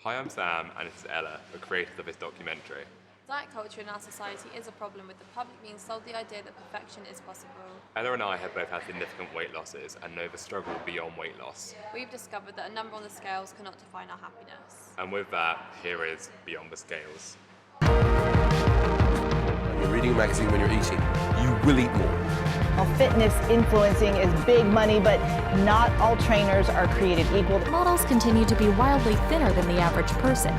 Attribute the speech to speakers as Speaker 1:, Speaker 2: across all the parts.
Speaker 1: Hi, I'm Sam, and this is Ella, the creator of this documentary.
Speaker 2: Diet culture in our society is a problem, with the public being sold the idea that perfection is possible.
Speaker 1: Ella and I have both had significant weight losses and know the struggle beyond weight loss.
Speaker 2: We've discovered that a number on the scales cannot define our happiness.
Speaker 1: And with that, here is Beyond the Scales.
Speaker 3: You're reading a magazine when you're eating. You will eat more.
Speaker 4: Well, fitness influencing is big money, but not all trainers are created equal.
Speaker 5: Models continue to be wildly thinner than the average person.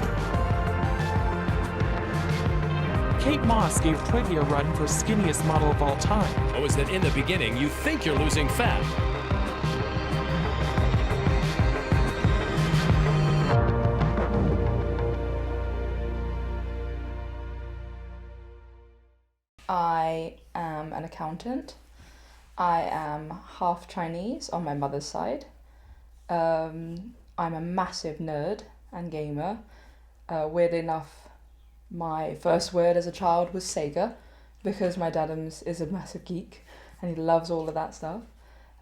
Speaker 6: Kate Moss gave Twiggy a run for skinniest model of all time.
Speaker 7: Oh, is that in the beginning you think you're losing fat?
Speaker 8: I am an accountant. I am half Chinese on my mother's side. I'm a massive nerd and gamer. Weirdly enough, my first word as a child was Sega, because my dad is a massive geek and he loves all of that stuff.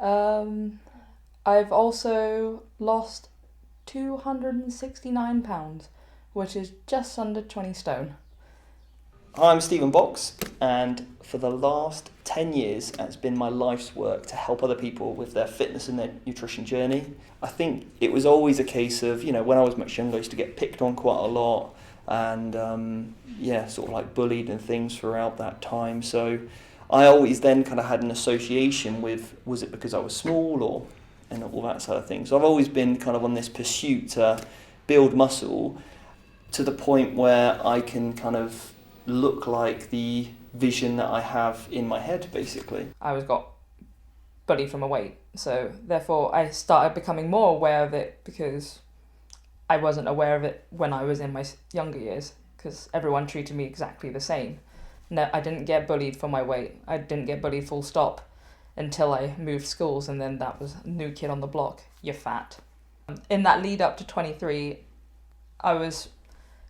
Speaker 8: I've also lost 269 pounds, which is just under 20 stone.
Speaker 9: I'm Stephen Box, and for the last 10 years, it's been my life's work to help other people with their fitness and their nutrition journey. I think it was always a case of, when I was much younger, I used to get picked on quite a lot and, sort of like bullied and things throughout that time. So I always then kind of had an association with, was it because I was small and all that sort of thing. So I've always been kind of on this pursuit to build muscle to the point where I can kind of look like the vision that I have in my head, basically.
Speaker 8: I got bullied for my weight, so therefore I started becoming more aware of it, because I wasn't aware of it when I was in my younger years, because everyone treated me exactly the same. No, I didn't get bullied for my weight. I didn't get bullied full stop until I moved schools, and then that was new kid on the block, you're fat. In that lead up to 23, I was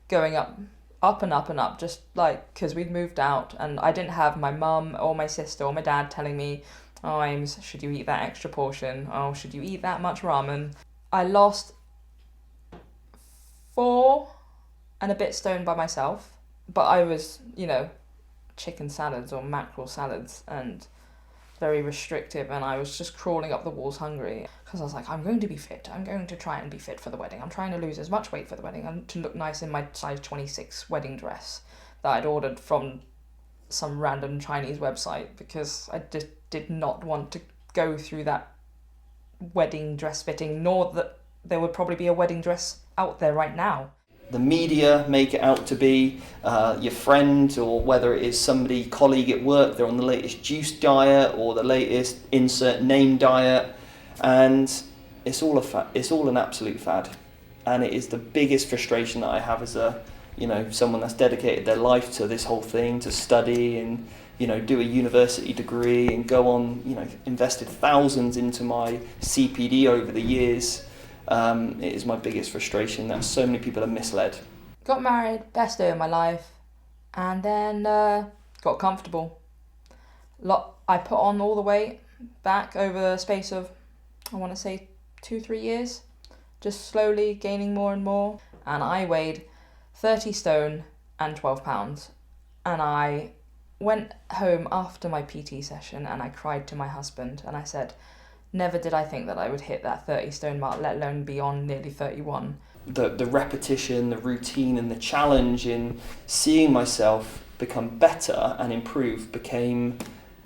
Speaker 8: going up and up and up, just like, because we'd moved out and I didn't have my mum or my sister or my dad telling me, oh, Ames, should you eat that extra portion? Oh, should you eat that much ramen? I lost 4 and a bit stone by myself, but I was, chicken salads or mackerel salads and very restrictive, and I was just crawling up the walls hungry, because I was like, I'm going to be fit. I'm going to try and be fit for the wedding. I'm trying to lose as much weight for the wedding and to look nice in my size 26 wedding dress that I'd ordered from some random Chinese website, because I just did not want to go through that wedding dress fitting, nor that there would probably be a wedding dress out there right now.
Speaker 9: The media make it out to be your friend, or whether it is somebody, colleague at work, they're on the latest juice diet or the latest insert name diet, and it's all an absolute fad. And it is the biggest frustration that I have as someone that's dedicated their life to this whole thing, to study and do a university degree and go on, invested thousands into my CPD over the years. It is my biggest frustration that so many people are misled.
Speaker 8: Got married, best day of my life, and then got comfortable. I put on all the weight back over the space of, I want to say 2-3 years, just slowly gaining more and more, and I weighed 30 stone and 12 pounds, and I went home after my PT session and I cried to my husband and I said, never did I think that I would hit that 30 stone mark, let alone be on nearly 31.
Speaker 9: The repetition, the routine and the challenge in seeing myself become better and improve became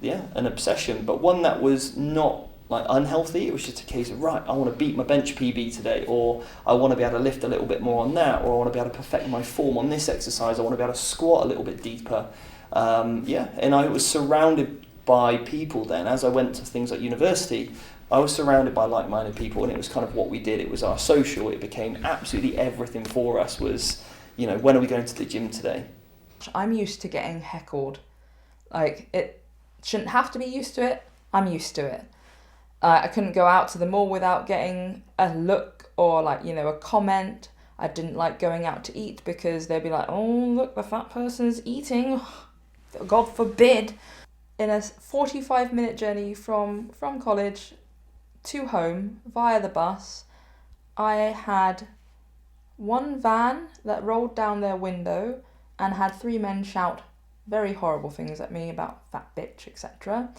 Speaker 9: an obsession, but one that was not like unhealthy. It was just a case of, right, I want to beat my bench PB today, or I want to be able to lift a little bit more on that, or I want to be able to perfect my form on this exercise, I want to be able to squat a little bit deeper. And I was surrounded by people then, as I went to things like university, I was surrounded by like-minded people, and it was kind of what we did. It was our social. It became absolutely everything for us was, when are we going to the gym today?
Speaker 8: I'm used to getting heckled. Like, it shouldn't have to be used to it. I'm used to it. I couldn't go out to the mall without getting a look or a comment. I didn't like going out to eat because they'd be like, oh, look, the fat person's eating. God forbid. In a 45-minute journey from college to home via the bus, I had one van that rolled down their window and had 3 men shout very horrible things at me about fat bitch, etc.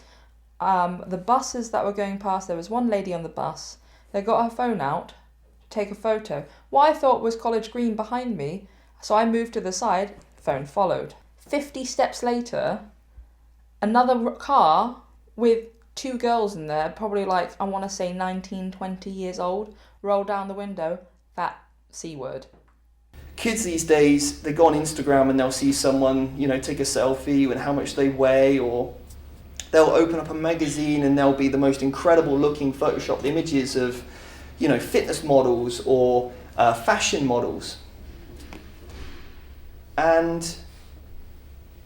Speaker 8: The buses that were going past, there was one lady on the bus that got her phone out to take a photo. What I thought was College Green behind me, so I moved to the side, phone followed. 50 steps later, another car with 2 girls in there, probably like, I want to say 19, 20 years old, rolled down the window, fat C-word.
Speaker 9: Kids these days, they go on Instagram and they'll see someone, take a selfie and how much they weigh, or they'll open up a magazine and there'll be the most incredible looking photoshopped images of, fitness models or fashion models. And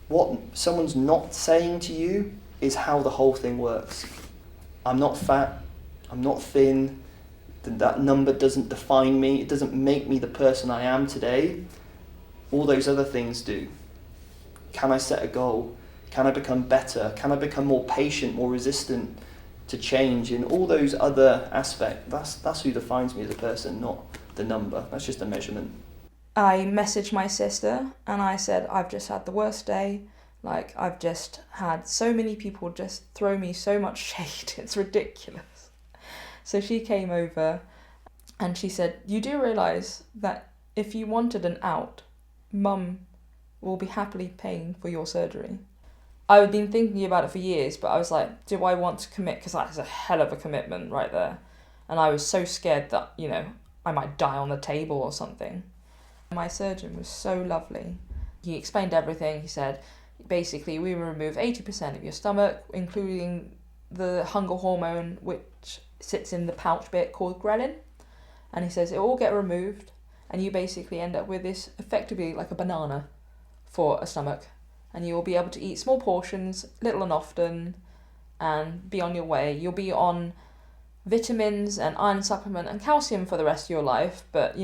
Speaker 9: what someone's not saying to you is how the whole thing works. I'm not fat, I'm not thin, that number doesn't define me, it doesn't make me the person I am today. All those other things do. Can I set a goal? Can I become better? Can I become more patient, more resistant to change? And all those other aspects, that's who defines me as a person, not the number. That's just a measurement.
Speaker 8: I messaged my sister and I said, I've just had the worst day. Like, I've just had so many people just throw me so much shade. It's ridiculous. So she came over and she said, you do realise that if you wanted an out, Mum will be happily paying for your surgery. I've been thinking about it for years, but I was like, do I want to commit? Because that is a hell of a commitment right there. And I was so scared that, I might die on the table or something. My surgeon was so lovely. He explained everything. He said, basically, we will remove 80% of your stomach, including the hunger hormone, which sits in the pouch bit called ghrelin. And he says it will all get removed, and you basically end up with this effectively like a banana for a stomach. And you will be able to eat small portions, little and often, and be on your way. You'll be on vitamins and iron supplement and calcium for the rest of your life, but,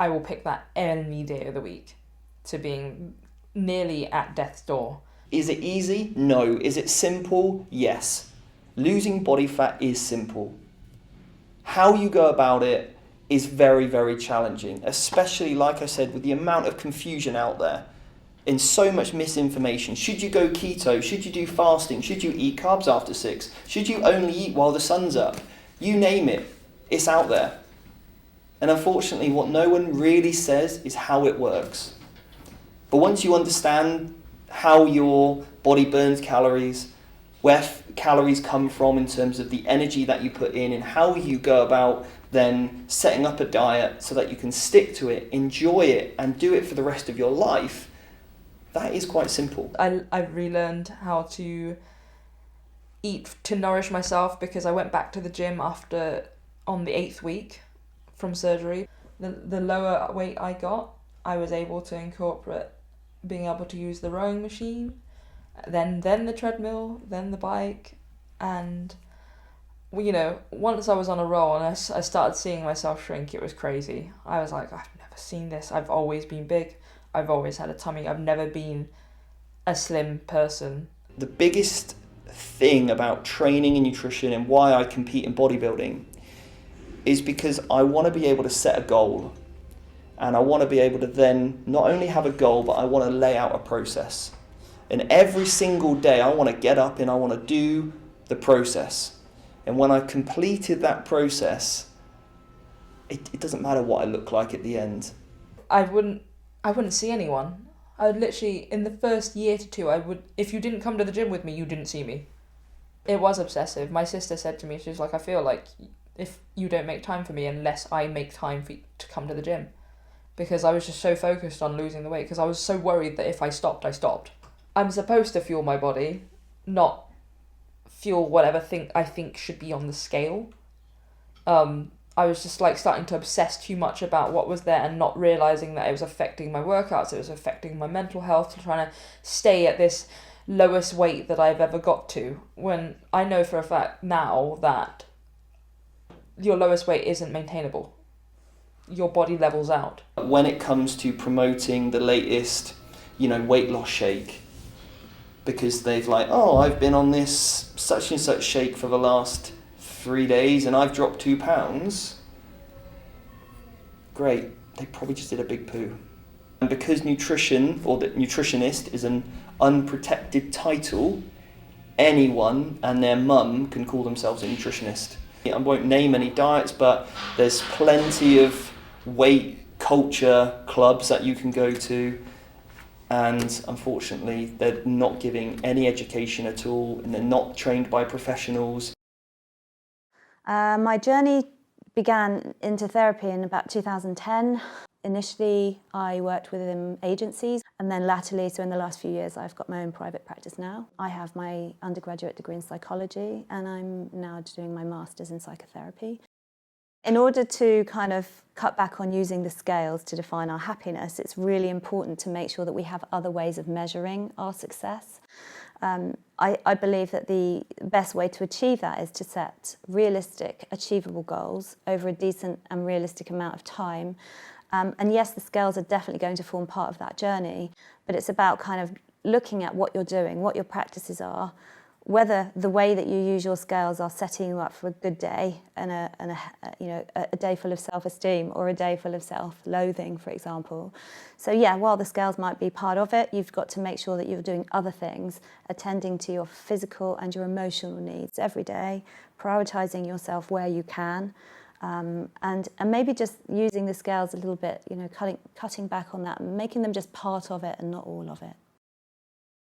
Speaker 8: I will pick that any day of the week to being nearly at death's door.
Speaker 9: Is it easy? No. Is it simple? Yes. Losing body fat is simple. How you go about it is very, very challenging, especially, like I said, with the amount of confusion out there and so much misinformation. Should you go keto? Should you do fasting? Should you eat carbs after 6? Should you only eat while the sun's up? You name it, it's out there. And unfortunately, what no one really says is how it works. But once you understand how your body burns calories, where calories come from in terms of the energy that you put in, and how you go about then setting up a diet so that you can stick to it, enjoy it, and do it for the rest of your life, that is quite simple.
Speaker 8: I've relearned how to eat to nourish myself, because I went back to the gym on the 8th week from surgery. The lower weight I got, I was able to incorporate being able to use the rowing machine, then the treadmill, then the bike, and once I was on a roll and I started seeing myself shrink, it was crazy. I was like, I've never seen this. I've always been big. I've always had a tummy. I've never been a slim person.
Speaker 9: The biggest thing about training and nutrition and why I compete in bodybuilding is because I want to be able to set a goal, and I want to be able to then not only have a goal, but I want to lay out a process. And every single day I want to get up and I want to do the process. And when I've completed that process, it doesn't matter what I look like at the end.
Speaker 8: I wouldn't see anyone. I would literally, in the first year to 2, if you didn't come to the gym with me, you didn't see me. It was obsessive. My sister said to me, she was like, I feel like if you don't make time for me unless I make time for you to come to the gym. Because I was just so focused on losing the weight, because I was so worried that if I stopped, I stopped. I'm supposed to fuel my body, not fuel whatever I think should be on the scale. I was just starting to obsess too much about what was there and not realising that it was affecting my workouts, it was affecting my mental health, trying to stay at this lowest weight that I've ever got to, when I know for a fact now that your lowest weight isn't maintainable. Your body levels out.
Speaker 9: When it comes to promoting the latest, weight loss shake, because they've I've been on this such and such shake for the last 3 days and I've dropped 2 pounds. great, they probably just did a big poo. And because nutrition, or the nutritionist, is an unprotected title, anyone and their mum can call themselves a nutritionist. I won't name any diets, but there's plenty of weight culture clubs that you can go to, and unfortunately they're not giving any education at all, and they're not trained by professionals.
Speaker 10: My journey began into therapy in about 2010. Initially, I worked within agencies, and then latterly, so in the last few years, I've got my own private practice now. I have my undergraduate degree in psychology, and I'm now doing my master's in psychotherapy. In order to kind of cut back on using the scales to define our happiness, it's really important to make sure that we have other ways of measuring our success. I believe that the best way to achieve that is to set realistic, achievable goals over a decent and realistic amount of time. And yes, the scales are definitely going to form part of that journey, but it's about kind of looking at what you're doing, what your practices are, whether the way that you use your scales are setting you up for a good day and a day full of self-esteem or a day full of self-loathing, for example. So yeah, while the scales might be part of it, you've got to make sure that you're doing other things, attending to your physical and your emotional needs every day, prioritising yourself where you can, and maybe just using the scales a little bit, cutting back on that and making them just part of it and not all of it.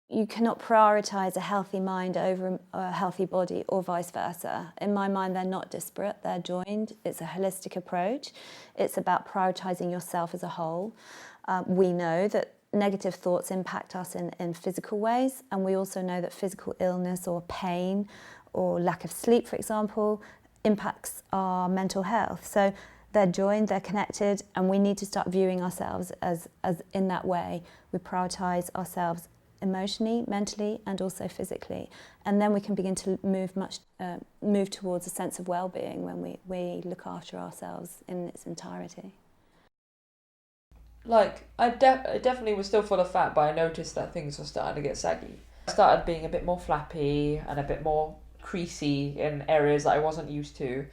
Speaker 10: You cannot prioritise a healthy mind over a healthy body or vice versa. In my mind, they're not disparate, they're joined. It's a holistic approach. It's about prioritising yourself as a whole. We know that negative thoughts impact us in physical ways, and we also know that physical illness or pain or lack of sleep, for example, impacts our mental health. So they're joined, they're connected, and we need to start viewing ourselves as in that way. We prioritise ourselves emotionally, mentally, and also physically, and then we can begin to move towards a sense of well-being when we look after ourselves in its entirety.
Speaker 8: Like, I definitely was still full of fat, but I noticed that things were starting to get saggy. I started being a bit more flappy and a bit more creasy in areas that I wasn't used to.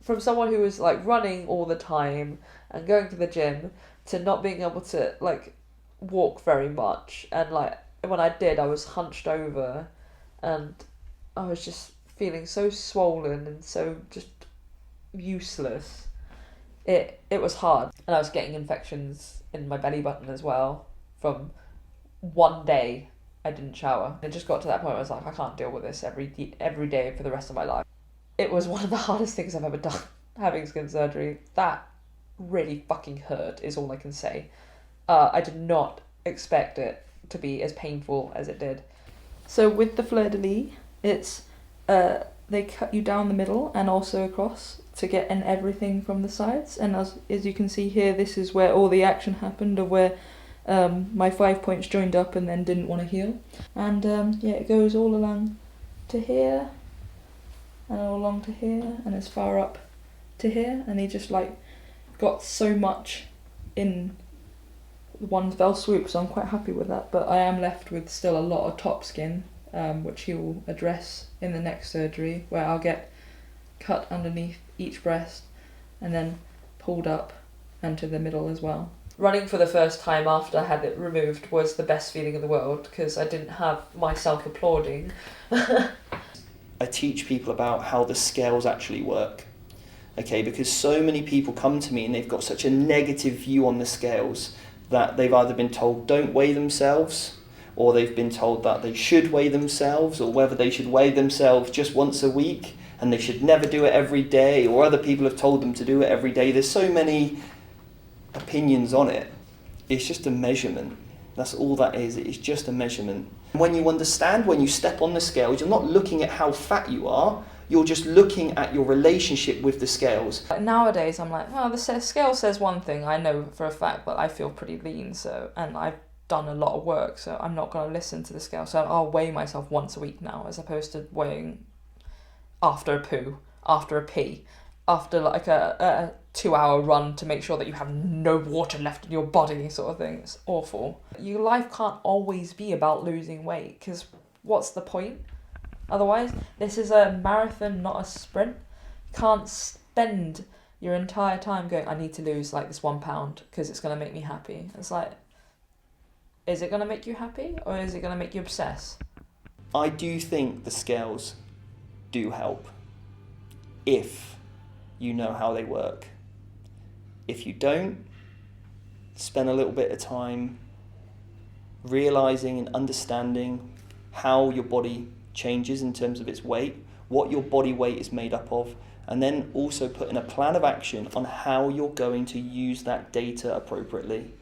Speaker 8: From someone who was like running all the time and going to the gym to not being able to like walk very much, and like when I did, I was hunched over and I was just feeling so swollen and so just useless. It was hard, and I was getting infections in my belly button as well from one day I didn't shower. It just got to that point where I was like, I can't deal with this every day for the rest of my life. It was one of the hardest things I've ever done, having skin surgery. That really fucking hurt is all I can say. I did not expect it to be as painful as it did. So with the fleur-de-lis, it's they cut you down the middle and also across to get in everything from the sides, and as you can see here, this is where all the action happened, of where my 5 points joined up and then didn't want to heal. And yeah, it goes all along to here and all along to here and as far up to here, and he just like got so much in one fell swoop, so I'm quite happy with that. But I am left with still a lot of top skin, which he will address in the next surgery, where I'll get cut underneath each breast and then pulled up and to the middle as well. Running for the first time after I had it removed was the best feeling in the world, because I didn't have myself applauding.
Speaker 9: I teach people about how the scales actually work, okay, because so many people come to me and they've got such a negative view on the scales that they've either been told don't weigh themselves, or they've been told that they should weigh themselves, or whether they should weigh themselves just once a week and they should never do it every day, or other people have told them to do it every day. There's so many opinions on it. It's just a measurement. That's all that is. It's just a measurement. When you understand, when you step on the scales, you're not looking at how fat you are, you're just looking at your relationship with the scales.
Speaker 8: Nowadays I'm like, well, the scale says one thing, I know for a fact, but I feel pretty lean, so, and I've done a lot of work, so I'm not going to listen to the scale, so I'll weigh myself once a week now, as opposed to weighing after a poo, after a pee, after like a 2-hour run to make sure that you have no water left in your body, sort of thing. It's awful. Your life can't always be about losing weight, because what's the point? Otherwise, this is a marathon, not a sprint. Can't spend your entire time going, I need to lose like this 1 pound because it's going to make me happy. It's like, is it going to make you happy or is it going to make you obsess?
Speaker 9: I do think the scales do help if you know how they work. If you don't, spend a little bit of time realising and understanding how your body changes in terms of its weight, what your body weight is made up of, and then also put in a plan of action on how you're going to use that data appropriately.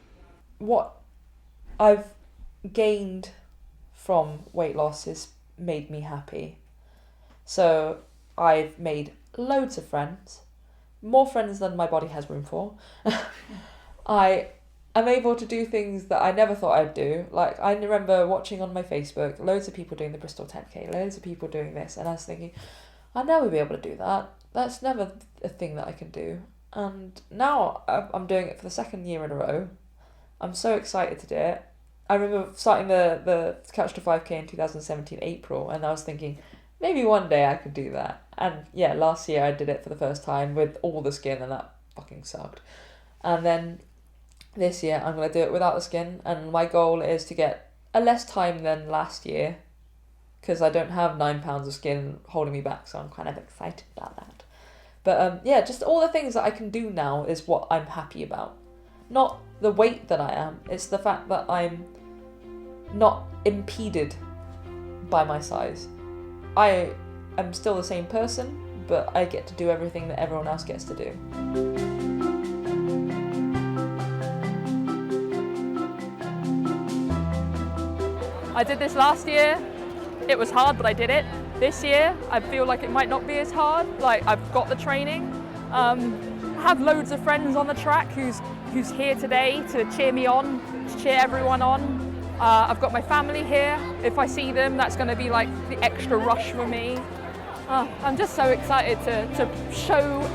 Speaker 8: What I've gained from weight loss has made me happy. So I've made loads of friends, more friends than my body has room for. I am able to do things that I never thought I'd do. Like, I remember watching on my Facebook loads of people doing the Bristol 10K, loads of people doing this, and I was thinking, I'll never be able to do that. That's never a thing that I can do. And now I'm doing it for the 2nd year in a row. I'm so excited to do it. I remember starting the Couch to 5K in 2017 April, and I was thinking, maybe one day I could do that. And yeah, last year I did it for the first time with all the skin, and that fucking sucked. And then this year I'm going to do it without the skin, and my goal is to get a less time than last year, because I don't have 9 pounds of skin holding me back, so I'm kind of excited about that. But yeah, just all the things that I can do now is what I'm happy about. Not the weight that I am, it's the fact that I'm not impeded by my size. I am still the same person, but I get to do everything that everyone else gets to do.
Speaker 11: I did this last year. It was hard, but I did it. This year, I feel like it might not be as hard. Like, I've got the training. I have loads of friends on the track who's here today to cheer me on, to cheer everyone on. I've got my family here. If I see them, that's going to be like the extra rush for me. I'm just so excited to show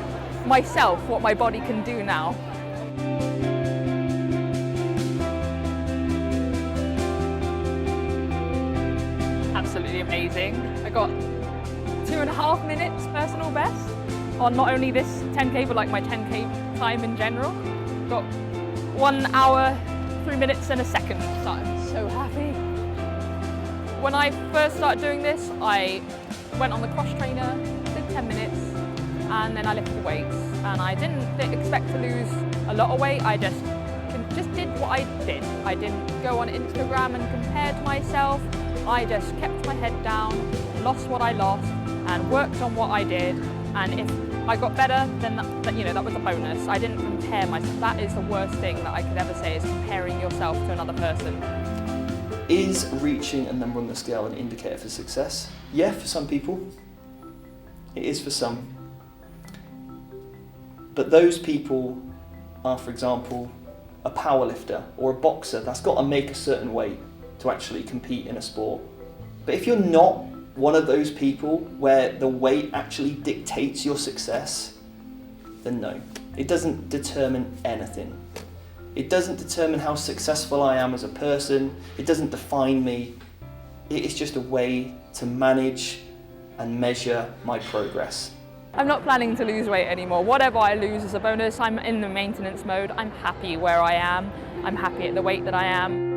Speaker 11: myself what my body can do now. Absolutely amazing. I got 2.5 minutes personal best on not only this 10K, but like my 10K time in general. Got 1 hour, 3 minutes and a second, so I'm so happy. When I first started doing this, I went on the cross trainer, did 10 minutes, and then I lifted weights. And I didn't expect to lose a lot of weight, I just did what I did. I didn't go on Instagram and compare to myself. I just kept my head down, lost what I lost, and worked on what I did. And if I got better, then that was a bonus. I didn't compare myself. That is the worst thing that I could ever say, is comparing yourself to another person.
Speaker 9: Is reaching a number on the scale an indicator for success? Yeah, for some people. It is for some. But those people are, for example, a powerlifter or a boxer that's got to make a certain weight to actually compete in a sport. But if you're not one of those people where the weight actually dictates your success, then no, it doesn't determine anything. It doesn't determine how successful I am as a person. It doesn't define me. It is just a way to manage and measure my progress.
Speaker 11: I'm not planning to lose weight anymore. Whatever I lose is a bonus. I'm in the maintenance mode. I'm happy where I am. I'm happy at the weight that I am.